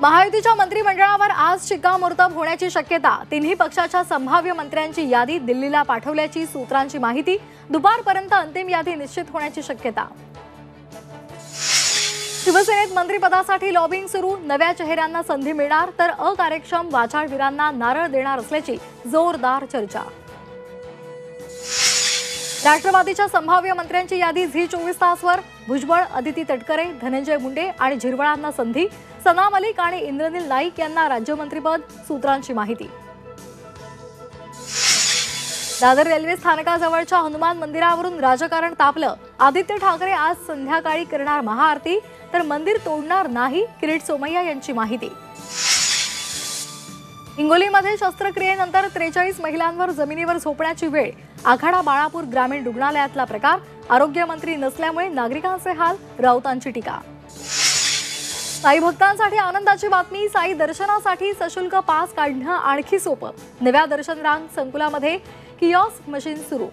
महायुतीच्या मंत्रिमंडळावर आज शिक्कामोर्तब होण्याची शक्यता। तिन्ही पक्षाच्या संभाव्य मंत्र्यांची यादी दिल्लीला पाठवल्याची सूत्रांची माहिती। दुपारपर्यंत अंतिम यादी निश्चित होण्याची शक्यता। शिवसेनेत मंत्रिपदासाठी लॉबिंग सुरू। नव्या चेहऱ्यांना संधी मिळणार तर अकार्यक्षम वाचाळवीरांना नारळ देणार असल्याची जोरदार चर्चा। राष्ट्रवादीच्या संभाव्य मंत्र्यांची यादी झी 24 तासवर। भुजबळ, अदिती तटकरे, धनंजय मुंडे आणि झिरवळांना संधी। सना मलिक आणि इंद्रनील नाईक यांना राज्यमंत्रीपद, सूत्रांची माहिती। दादर रेल्वे स्थानकाजवळच्या हनुमान मंदिरावरून राजकारण तापलं। आदित्य ठाकरे आज संध्याकाळी करणार महाआरती तर मंदिर तोडणार नाही, किरीट सोमय्या यांची माहिती। हिंगोलीमध्ये शस्त्रक्रियेनंतर 43 महिलांवर जमिनीवर झोपण्याची वेळ। आखाडा बाळापूर ग्रामीण रुग्णालयातला प्रकार। आरोग्यमंत्री नसल्यामुळे नागरिकांचे हाल, राऊतांची टीका। साई भक्तांसाठी आनंदाची बातमी। साई दर्शनासाठी सशुल्क पास काढणं आणखी सोपं। नव्या दर्शन रांग संकुलामध्ये किऑस्क मशीन सुरू।